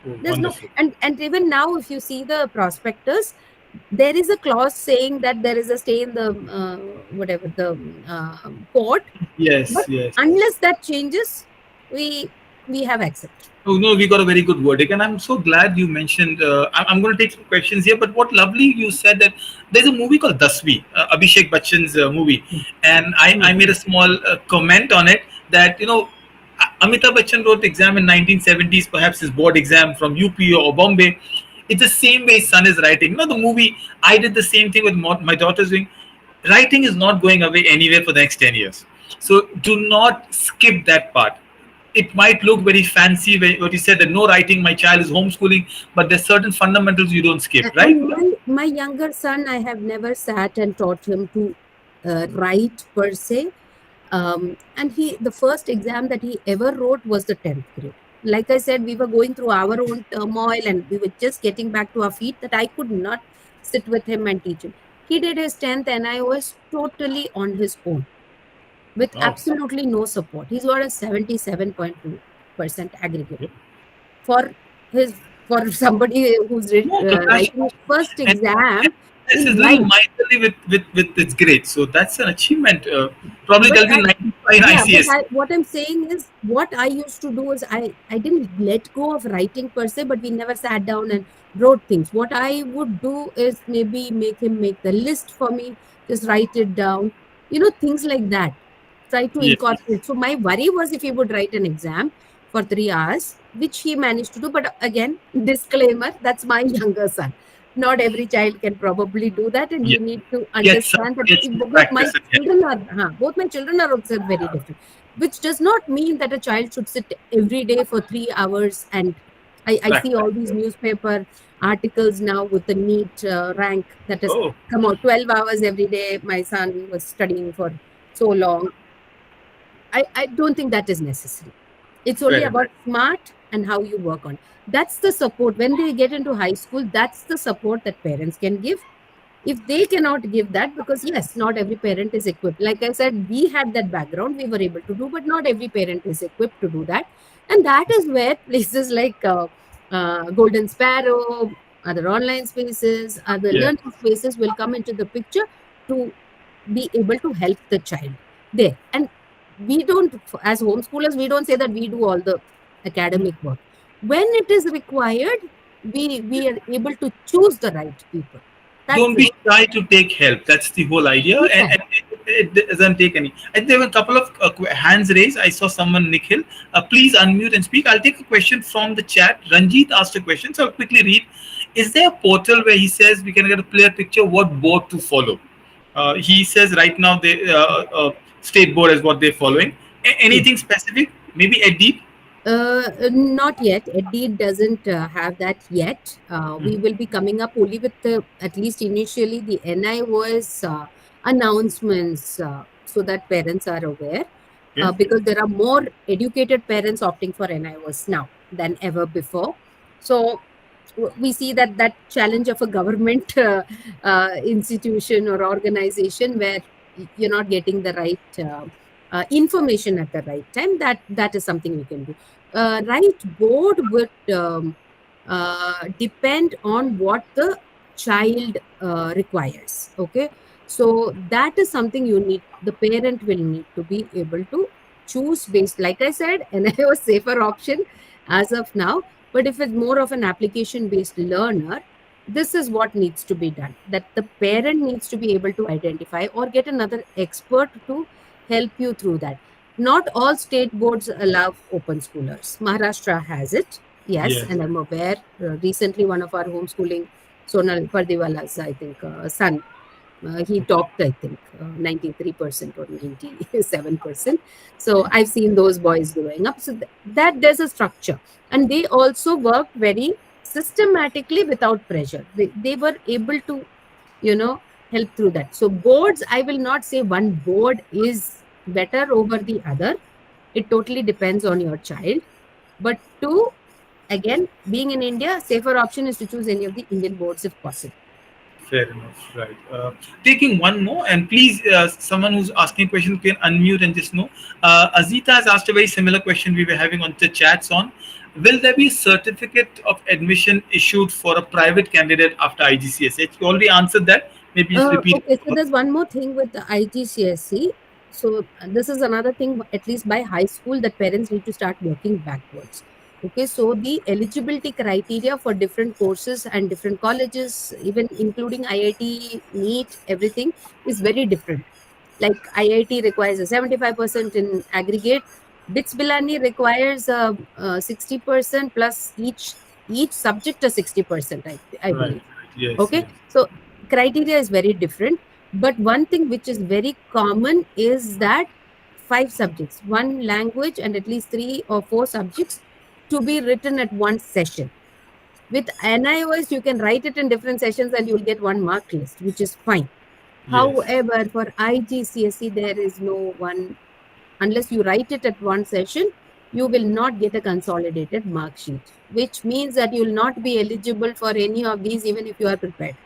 Oh, There's no, wonderful. and even now, if you see the prospectus, there is a clause saying that there is a stay in the whatever the court, but Yes, yes. unless that changes, we we have accepted. Oh no, we got a very good verdict, and I'm so glad you mentioned. I'm going to take some questions here, but what lovely you said that there's a movie called Dasvi, Abhishek Bachchan's movie, and I Mm. made a small comment on it that Amitabh Bachchan wrote the exam in 1970s, perhaps his board exam from UP or Bombay. It's the same way his son is writing. The movie. I did the same thing with my daughter's doing. Writing is not going away anywhere for the next 10 years. So do not skip that part. It might look very fancy what you said that no writing, my child is homeschooling, but there's certain fundamentals you don't skip, right? And my younger son, I have never sat and taught him to write per se. And the first exam that he ever wrote was the 10th grade. Like I said, we were going through our own turmoil and we were just getting back to our feet, that I could not sit with him and teach him. He did his 10th and I was totally on his own with Wow. absolutely no support. He's got a 77.2% aggregate. Yeah. For his for somebody who's No, congratulations. writing his first And exam this is in little life. miserly with its grades. So that's an achievement. Probably But there'll be 95 in yeah, but ICS. what I'm saying is, what I used to do is I didn't let go of writing per se, but we never sat down and wrote things. What I would do is maybe make him make the list for me, just write it down, things like that. Try to Yes. incorporate. So my worry was if he would write an exam for 3 hours, which he managed to do. But again, disclaimer, that's my younger son. Not every child can probably do that, and Yes. you need to understand that Get some both my practice again. children are both my children are also very different, which does not mean that a child should sit every day for 3 hours. And I see Practice. all these newspaper articles now with the NEET rank that has Oh, come out. 12 hours every day my son was studying for so long. I don't think that is necessary. It's only fair enough. about smart and how you work on. That's the support. When they get into high school, that's the support that parents can give. If they cannot give that, because yes, not every parent is equipped. Like I said, we had that background, we were able to do, but not every parent is equipped to do that. And that is where places like Golden Sparrow, other online spaces, other Yeah. learning spaces will come into the picture to be able to help the child there. And we don't, as homeschoolers, we don't say that we do all the academic work. When it is required, we are able to choose the right people. That's Don't it. be shy to take help. That's the whole idea, Yeah. and it doesn't take any. And there were a couple of hands raised. I saw someone, Nikhil. Please unmute and speak. I'll take a question from the chat. Ranjit asked a question, so I'll quickly read. Is there a portal where he says we can get a clear picture what board to follow? He says right now the state board is what they're following. Anything specific? Maybe Deep. Not yet. Edit doesn't have that yet. We will be coming up only with at least initially the NIOS announcements, so that parents are aware. Okay. Because there are more educated parents opting for NIOS now than ever before. So we see that challenge of a government institution or organization where you're not getting the right information at the right time. That is something we can do. Right board would depend on what the child requires. Okay, so that is something the parent will need to be able to choose based, like I said, and I was safer option as of now. But if it's more of an application based learner, this is what needs to be done, that the parent needs to be able to identify or get another expert to help you through that. Not all state boards allow open schoolers. Maharashtra has it, yes, Yes. and I'm aware. Recently, one of our homeschooling, Sonal Pardiwala's, I think, son, he topped, I think, 93% or 97%. So I've seen those boys growing up. So that there's a structure. And they also worked very systematically without pressure. They were able to, help through that. So boards, I will not say one board is better over the other. It totally depends on your child. But two, Again, being in India, safer option is to choose any of the Indian boards if possible. Fair enough, right. Taking one more, and please, someone who's asking a question can unmute and just know. Azita has asked a very similar question we were having on the chats on. Will there be a certificate of admission issued for a private candidate after IGCSE? You already answered that. Maybe just repeat Okay, so it. there's one more thing with the IGCSE. So this is another thing, at least by high school, that parents need to start working backwards. Okay, so the eligibility criteria for different courses and different colleges, even including IIT, NEET, everything is very different. Like IIT requires a 75% in aggregate. BITS Bilani requires 60% plus each subject a 60%, I Right, believe. right. Yes, Okay, yes. so criteria is very different, but one thing which is very common is that five subjects, one language, and at least three or four subjects to be written at one session. With NIOS, you can write it in different sessions and you'll get one mark list, which is fine. Yes. However, for IGCSE, there is no one, unless you write it at one session, you will not get a consolidated mark sheet, which means that you will not be eligible for any of these, even if you are prepared.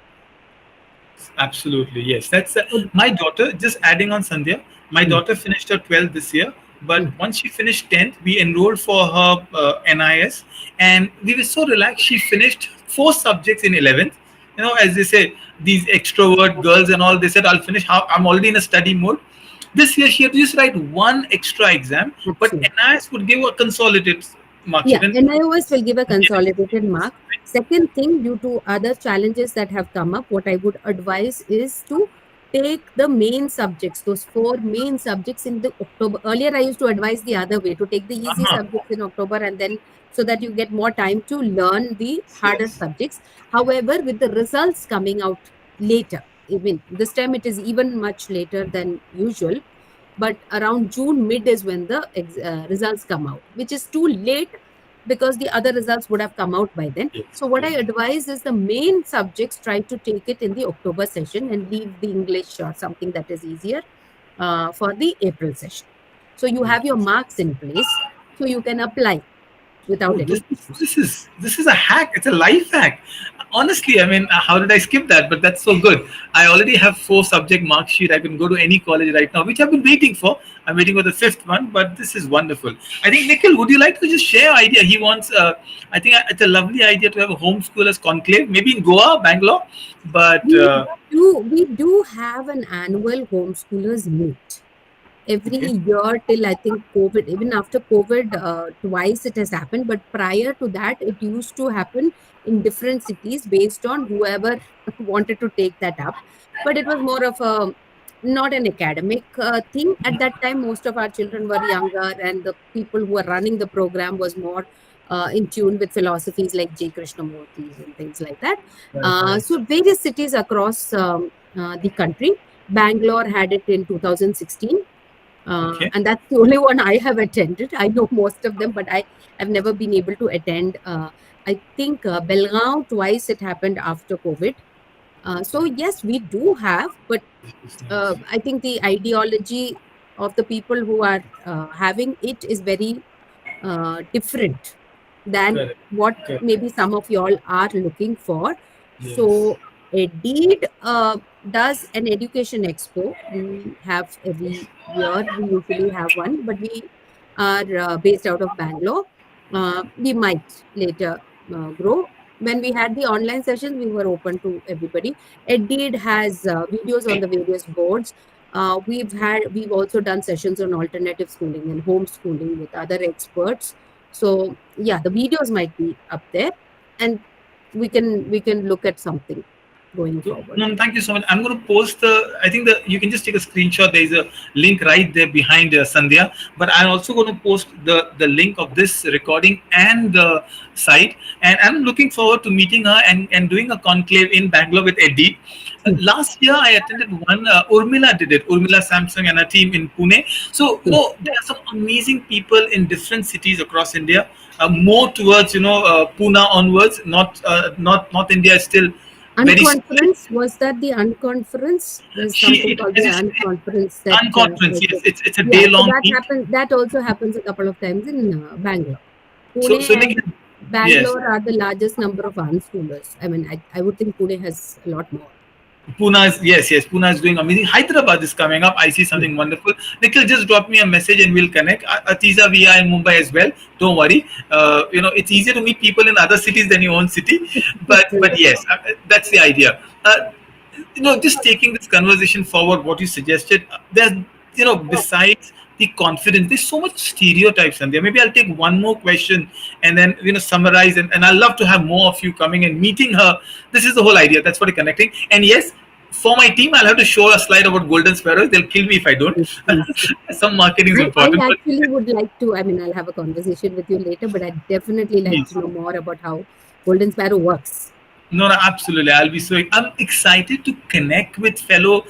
Absolutely, yes. That's So, my daughter. Just adding on Sandhya, my mm, daughter finished her 12th this year, but mm, once she finished 10th, we enrolled for her NIS, and we were so relaxed. She finished four subjects in 11th. You know, as they say, these extrovert girls and all, they said, "I'll finish. I'm already in a study mode." This year, she had to just write one extra exam, but absolutely. NIS would give a consolidated mark sheet. Yeah, And NIOS will give a yes, consolidated mark. Second thing, due to other challenges that have come up, what I would advise is to take the main subjects, those four main subjects in the October. Earlier, I used to advise the other way to take the easy uh-huh. subjects in October and then so that you get more time to learn the harder Yes, subjects. However, with the results coming out later, even this time it is even much later than usual, but around June mid is when the results come out, which is too late because the other results would have come out by then. yes, So what I yes. advise is the main subjects try to take it in the October session and leave the English or something that is easier for the April session. So you have your marks in place, so you can apply Oh, without any issues. this is a hack. It's a life hack. Honestly, I mean, how did I skip that? But that's so good. I already have four subject mark sheet. I can go to any college right now, which I've been waiting for. I'm waiting for the fifth one, but this is wonderful. I think Nikhil, would you like to just share idea? He wants. I think it's a lovely idea to have a homeschoolers conclave, maybe in Goa, Bangalore. But We we do have an annual homeschoolers meet every okay, year till I think COVID. Even after COVID, twice it has happened. But prior to that, it used to happen in different cities based on whoever wanted to take that up. But it was more of a not an academic thing. At that time, most of our children were younger, and the people who were running the program was more in tune with philosophies like J. Krishnamurti's and things like that. right, right, So various cities across the country. Bangalore had it in 2016, okay, and that's the only one I have attended. I know most of them, but I have never been able to attend. I think Belgaum twice it happened after COVID. So yes, we do have, but it's nice. I think the ideology of the people who are having it is very different than Correct, what correct. maybe some of y'all are looking for. Yes, So, Indeed does an education expo. We have every year, we usually have one, but we are based out of Bangalore. We might later grow. When we had the online sessions, we were open to everybody. Indeed has videos on the various boards. We've also done sessions on alternative schooling and homeschooling with other experts. So yeah, the videos might be up there, and we can look at something going forward. no, no, thank you so much. I'm going to post the. I think the you can just take a screenshot. There is a link right there behind Sandhya. But I'm also going to post the link of this recording and the site. And I'm looking forward to meeting her and doing a conclave in Bangalore with Eddie. Hmm, Last year, I attended one. Urmila did it. Urmila Samsung and her team in Pune. So hmm. there are some amazing people in different cities across India. More towards Pune onwards. Not India is still very solid. Unconference, was that the unconference? There's something called the It's unconference that unconference. Yes, also, it's a yeah. day So long that meet. happens. That also happens a couple of times in Bangalore, So Pune, so and Nikhil, Yes. Bangalore are the largest number of unschoolers. I mean, I would think Pune has a lot more. Pune is, yes, yes, Pune is doing amazing. Hyderabad is coming up. I see Yeah. something wonderful. Nikhil, just drop me a message and we'll connect. Atiza, we are in Mumbai as well. Don't worry. It's easier to meet people in other cities than your own city. But True. yes, that's the idea. Just taking this conversation forward, what you suggested, there's, besides the confidence, there's so much stereotypes in there. Maybe I'll take one more question and then, summarize. And I'd love to have more of you coming and meeting her. This is the whole idea. That's what we're connecting. And yes, for my team, I'll have to show a slide about Golden Sparrow. They'll kill me if I don't. Please, please. Some marketing is I important, but actually would like to, I mean, I'll have a conversation with you later, but I'd definitely like please. to know more about how Golden Sparrow works. No, no, absolutely. I'll be so. I'm excited to connect with fellow.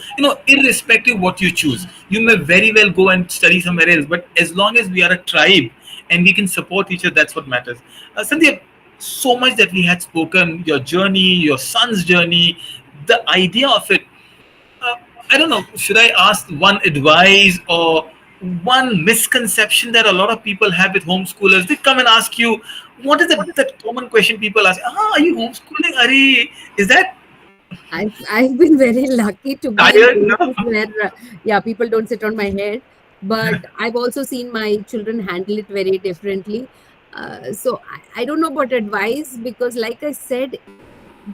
Irrespective what you choose, you may very well go and study somewhere else. But as long as we are a tribe and we can support each other, that's what matters. Sandhya, so much that we had spoken. Your journey, your son's journey, the idea of it. uh, I don't know. Should I ask one advice or one misconception that a lot of people have with homeschoolers? They come and ask you, what is that common question people ask? Are you homeschooling? Are is that I've been very lucky to be in tired? No. places where, yeah, people don't sit on my head. But I've also seen my children handle it very differently. So I don't know about advice because, like I said,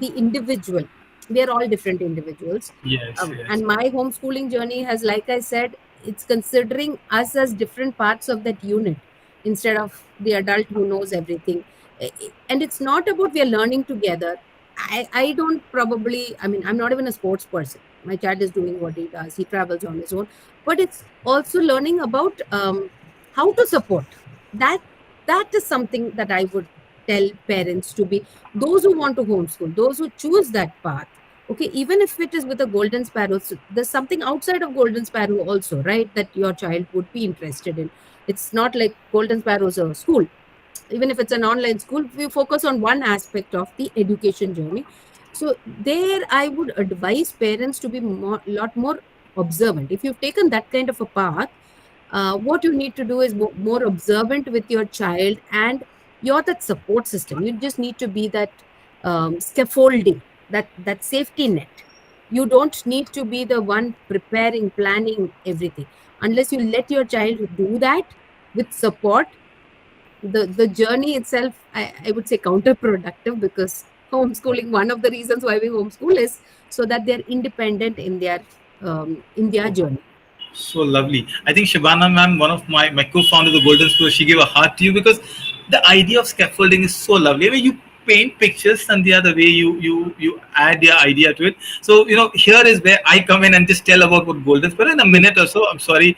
the individual, we are all different individuals. Yes, yes. And my homeschooling journey has, like I said, it's considering us as different parts of that unit instead of the adult who knows everything. And it's not about we are learning together. I don't probably, I mean, I'm not even a sports person. My child is doing what he does, he travels on his own. But it's also learning about how to support. That that is something that I would tell parents to be, those who want to homeschool, those who choose that path. Okay, even if it is with a Golden Sparrow, so there's something outside of Golden Sparrow also, right? That your child would be interested in. It's not like Golden Sparrow's a school. Even if it's an online school, we focus on one aspect of the education journey. So there I would advise parents to be lot more observant. If you've taken that kind of a path, what you need to do is more observant with your child, and you're that support system. You just need to be that scaffolding, that safety net. You don't need to be the one preparing, planning everything. Unless you let your child do that with support, the journey itself, I would say, counterproductive, because homeschooling, one of the reasons why we homeschool is so that they're independent in their journey. So lovely. I think Shabana ma'am, one of my co-founders of Golden School, she gave a heart to you because the idea of scaffolding is so lovely. I mean, you paint pictures, and the other way you add your idea to it. So here is where I come in and just tell about what Golden School in a minute or so. I'm sorry.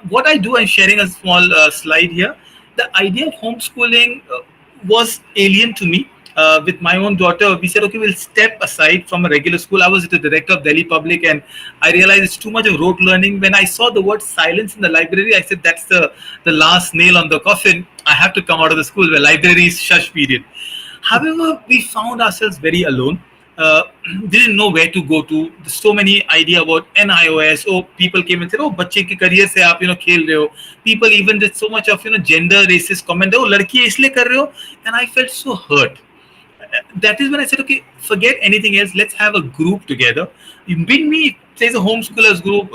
What I do, I'm sharing a small slide here. The idea of homeschooling was alien to me. With my own daughter, we said, okay, we'll step aside from a regular school. I was the director of Delhi Public, and I realized it's too much of rote learning. When I saw the word silence in the library, I said, that's the last nail on the coffin. I have to come out of the school where library is shush period. However, we found ourselves very alone. Uh, didn't know where to go to. There's so many idea about NIOS. Oh, people came and said, "Oh, बच्चे के career से आप खेल रहे हो." People even did so much of gender racist comment. Oh, लड़की है इसलिए कर रहे हो, and I felt so hurt. That is when I said, okay, forget anything else. Let's have a group together. You bring me, there's a homeschoolers group.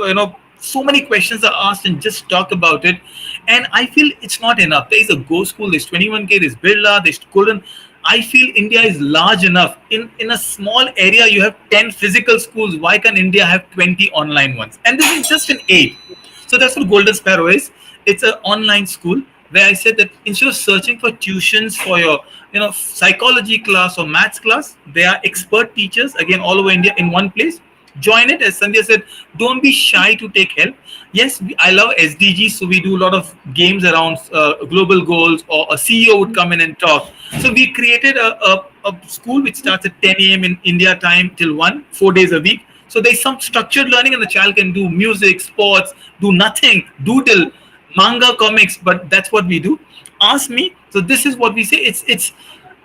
So many questions are asked and just talk about it. And I feel it's not enough. There is a Go School. There's 21K. There's Birla. There's Golden. I feel India is large enough. In a small area, you have 10 physical schools. Why can't India have 20 online ones? And this is just an 8. So that's what Golden Sparrow is. It's an online school where I said that instead of searching for tuitions for your psychology class or maths class, there are expert teachers again all over India in one place. Join it. As Sandhya said, don't be shy to take help. Yes, I love SDGs, so we do a lot of games around global goals, or a CEO would come in and talk. So we created a school which starts at 10 a.m. in India time till 1, 4 days a week. So there's some structured learning, and the child can do music, sports, do nothing, doodle, manga, comics, but that's what we do. Ask me. So this is what we say. It's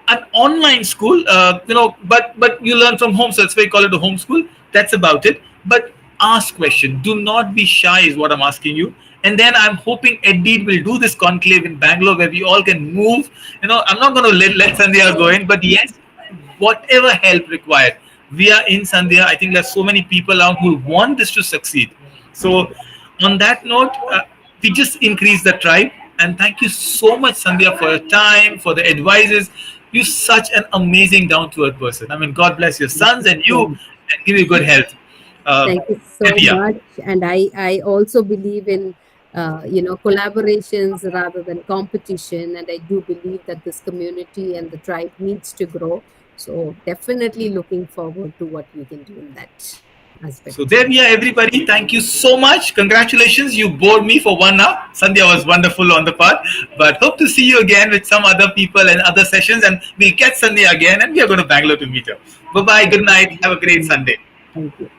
an online school, but you learn from home. So that's why we call it a home school. That's about it. But ask question. Do not be shy, is what I'm asking you. And then I'm hoping Indeed will do this conclave in Bangalore where we all can move. I'm not going to let Sandhya go in, but yes, whatever help required, we are in Sandhya. I think there's so many people out who want this to succeed. So, on that note, we just increase the tribe. And thank you so much, Sandhya, for your time, for the advices. You're such an amazing, down to earth person. I mean, God bless your Thank sons you and so you, much. and give you good health. Uh, Thank you and so yeah. much. And I also believe in, collaborations rather than competition. And I do believe that this community and the tribe needs to grow. So definitely looking forward to what we can do in that So aspect. there we are, everybody. Thank you so much. Congratulations. You bored me for 1 hour. Sandhya was wonderful on the part. But hope to see you again with some other people and other sessions. And we'll catch Sandhya again. And we are going to Bangalore to meet her. Bye bye. Good night. Have a great Sunday. Thank you.